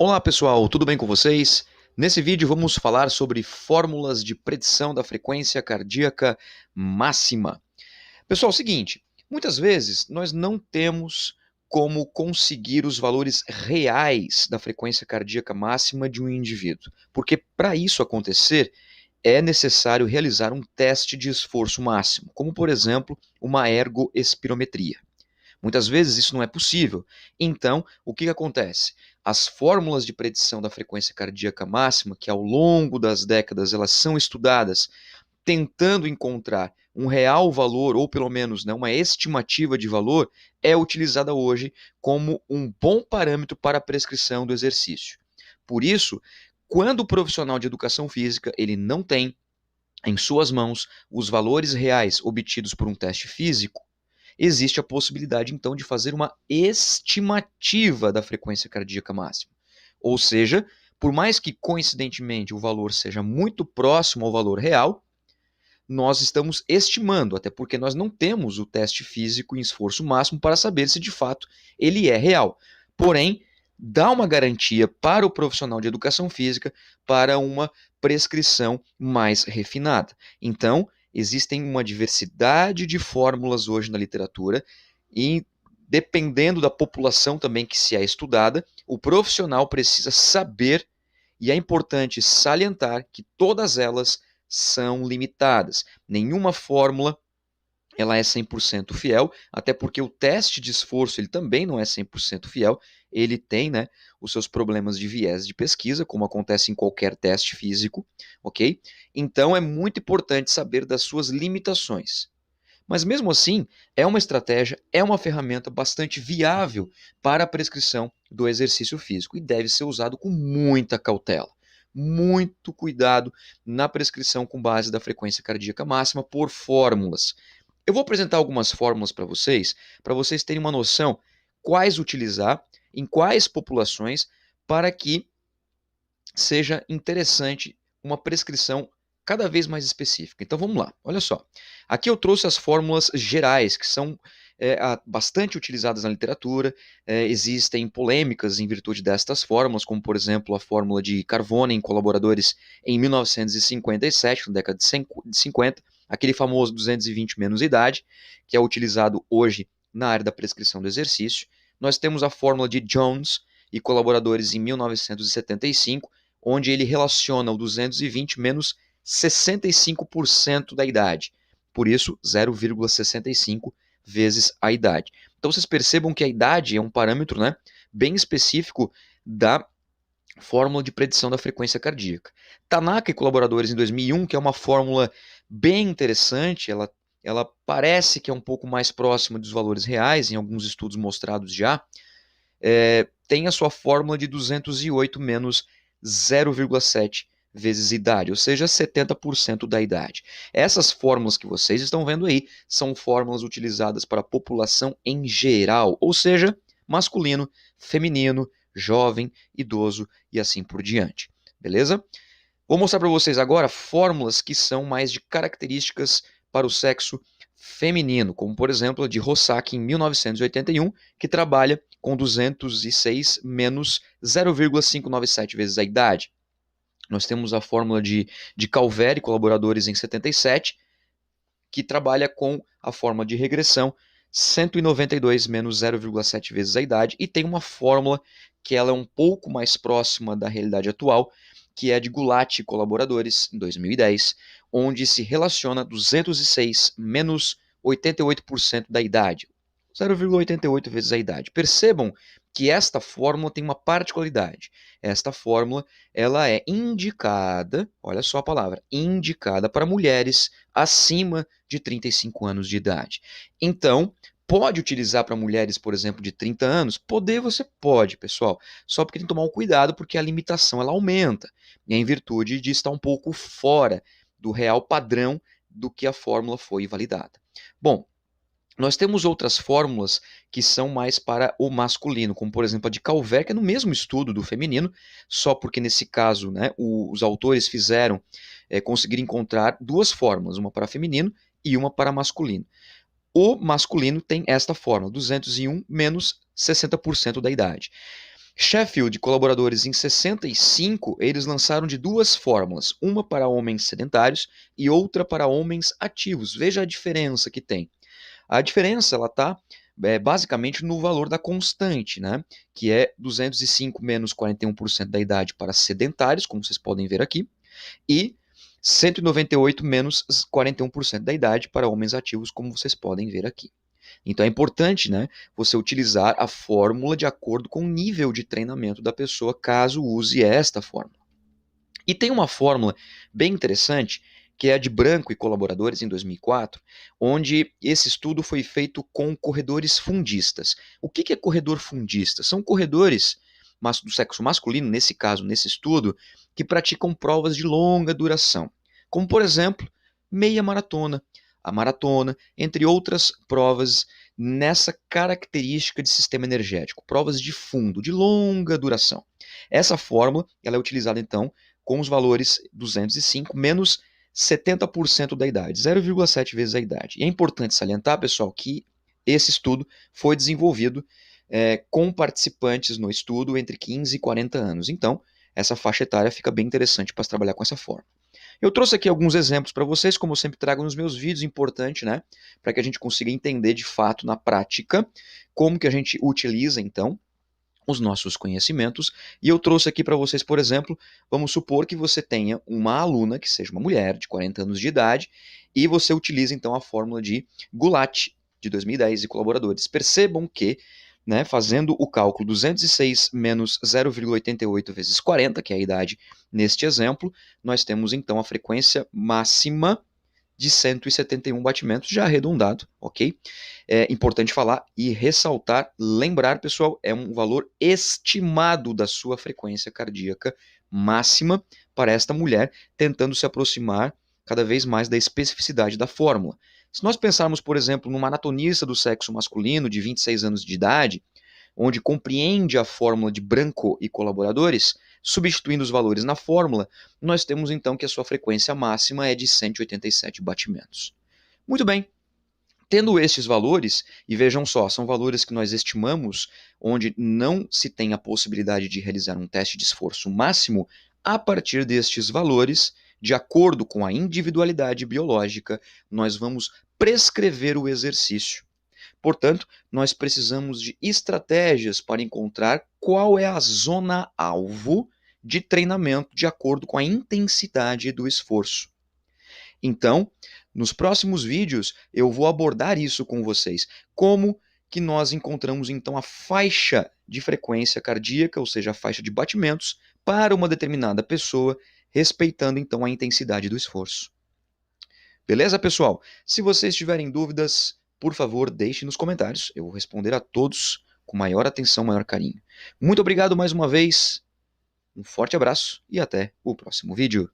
Olá pessoal, tudo bem com vocês? Nesse vídeo vamos falar sobre fórmulas de predição da frequência cardíaca máxima. Pessoal, é o seguinte, muitas vezes nós não temos como conseguir os valores reais da frequência cardíaca máxima de um indivíduo, porque para isso acontecer é necessário realizar um teste de esforço máximo, como por exemplo uma ergoespirometria. Muitas vezes isso não é possível. Então, o que acontece? As fórmulas de predição da frequência cardíaca máxima, que ao longo das décadas elas são estudadas, tentando encontrar um real valor, ou pelo menos uma estimativa de valor, é utilizada hoje como um bom parâmetro para a prescrição do exercício. Por isso, quando o profissional de educação física ele não tem em suas mãos os valores reais obtidos por um teste físico, existe a possibilidade, então, de fazer uma estimativa da frequência cardíaca máxima. Ou seja, por mais que, coincidentemente, o valor seja muito próximo ao valor real, nós estamos estimando, até porque nós não temos o teste físico em esforço máximo para saber se, de fato, ele é real. Porém, dá uma garantia para o profissional de educação física para uma prescrição mais refinada. Então, existem uma diversidade de fórmulas hoje na literatura e, dependendo da população também que se é estudada, o profissional precisa saber, e é importante salientar que todas elas são limitadas. Nenhuma fórmula ela é 100% fiel, até porque o teste de esforço ele também não é 100% fiel, ele tem os seus problemas de viés de pesquisa, como acontece em qualquer teste físico, ok? Então é muito importante saber das suas limitações. Mas mesmo assim, é uma estratégia, é uma ferramenta bastante viável para a prescrição do exercício físico e deve ser usado com muita cautela. Muito cuidado na prescrição com base da frequência cardíaca máxima por fórmulas. Eu vou apresentar algumas fórmulas para vocês terem uma noção quais utilizar, em quais populações, para que seja interessante uma prescrição cada vez mais específica. Então vamos lá, olha só. Aqui eu trouxe as fórmulas gerais, que são bastante utilizadas na literatura. Existem polêmicas em virtude destas fórmulas, como por exemplo a fórmula de Carvone em colaboradores em 1957, na década de 50, aquele famoso 220 menos idade, que é utilizado hoje na área da prescrição do exercício. Nós temos a fórmula de Jones e colaboradores em 1975, onde ele relaciona o 220 menos 65% da idade. Por isso, 0,65 vezes a idade. Então vocês percebam que a idade é um parâmetro bem específico da fórmula de predição da frequência cardíaca. Tanaka e colaboradores em 2001, que é uma fórmula bem interessante, ela parece que é um pouco mais próxima dos valores reais, em alguns estudos mostrados já, tem a sua fórmula de 208 menos 0,7 vezes idade, ou seja, 70% da idade. Essas fórmulas que vocês estão vendo aí são fórmulas utilizadas para a população em geral, ou seja, masculino, feminino, jovem, idoso e assim por diante. Beleza? Vou mostrar para vocês agora fórmulas que são mais de características para o sexo feminino, como por exemplo a de Rossack em 1981, que trabalha com 206 menos 0,597 vezes a idade. Nós temos a fórmula de Calvert e colaboradores em 77, que trabalha com a fórmula de regressão 192 menos 0,7 vezes a idade, e tem uma fórmula que ela é um pouco mais próxima da realidade atual, que é de Gulati e colaboradores em 2010, onde se relaciona 206 menos 88% da idade, 0,88 vezes a idade. Percebam que esta fórmula tem uma particularidade. Esta fórmula ela é indicada, olha só a palavra, indicada para mulheres acima de 35 anos de idade. Então, pode utilizar para mulheres, por exemplo, de 30 anos? Poder você pode, pessoal. Só porque tem que tomar um cuidado, porque a limitação ela aumenta, em virtude de estar um pouco fora do real padrão do que a fórmula foi validada. Bom, nós temos outras fórmulas que são mais para o masculino, como por exemplo a de Calvert, que é no mesmo estudo do feminino, só porque nesse caso os autores conseguiram encontrar duas fórmulas, uma para feminino e uma para masculino. O masculino tem esta fórmula, 201 menos 60% da idade. Sheffield e colaboradores em 65, eles lançaram de duas fórmulas, uma para homens sedentários e outra para homens ativos. Veja a diferença que tem. A diferença ela está basicamente no valor da constante, né? Que é 205 menos 41% da idade para sedentários, como vocês podem ver aqui, e 198 menos 41% da idade para homens ativos, como vocês podem ver aqui. Então é importante, né, você utilizar a fórmula de acordo com o nível de treinamento da pessoa, caso use esta fórmula. E tem uma fórmula bem interessante, que é a de Branco e colaboradores em 2004, onde esse estudo foi feito com corredores fundistas. O que é corredor fundista? São corredores do sexo masculino, nesse caso, nesse estudo, que praticam provas de longa duração, como por exemplo, meia maratona, a maratona, entre outras provas nessa característica de sistema energético, provas de fundo, de longa duração. Essa fórmula ela é utilizada então com os valores 205 menos 70% da idade, 0,7 vezes a idade. E é importante salientar, pessoal, que esse estudo foi desenvolvido com participantes no estudo entre 15 e 40 anos. Então, essa faixa etária fica bem interessante para trabalhar com essa forma. Eu trouxe aqui alguns exemplos para vocês, como eu sempre trago nos meus vídeos, importante, né? Para que a gente consiga entender de fato, na prática, como que a gente utiliza, então, os nossos conhecimentos, e eu trouxe aqui para vocês, por exemplo, vamos supor que você tenha uma aluna, que seja uma mulher de 40 anos de idade, e você utiliza então a fórmula de Gulati, de 2010, e colaboradores. Percebam que, né, fazendo o cálculo 206 menos 0,88 vezes 40, que é a idade neste exemplo, nós temos então a frequência máxima de 171 batimentos, já arredondado, ok? É importante falar e ressaltar, lembrar, pessoal, é um valor estimado da sua frequência cardíaca máxima para esta mulher, tentando se aproximar cada vez mais da especificidade da fórmula. Se nós pensarmos, por exemplo, num maratonista do sexo masculino de 26 anos de idade, onde compreende a fórmula de Branco e colaboradores, substituindo os valores na fórmula, nós temos então que a sua frequência máxima é de 187 batimentos. Muito bem. Tendo estes valores, e vejam só, são valores que nós estimamos, onde não se tem a possibilidade de realizar um teste de esforço máximo, a partir destes valores, de acordo com a individualidade biológica, nós vamos prescrever o exercício. Portanto, nós precisamos de estratégias para encontrar qual é a zona-alvo de treinamento de acordo com a intensidade do esforço. Então, nos próximos vídeos, eu vou abordar isso com vocês. Como que nós encontramos, então, a faixa de frequência cardíaca, ou seja, a faixa de batimentos, para uma determinada pessoa, respeitando, então, a intensidade do esforço. Beleza, pessoal? Se vocês tiverem dúvidas, por favor, deixe nos comentários. Eu vou responder a todos com maior atenção, maior carinho. Muito obrigado mais uma vez, um forte abraço e até o próximo vídeo.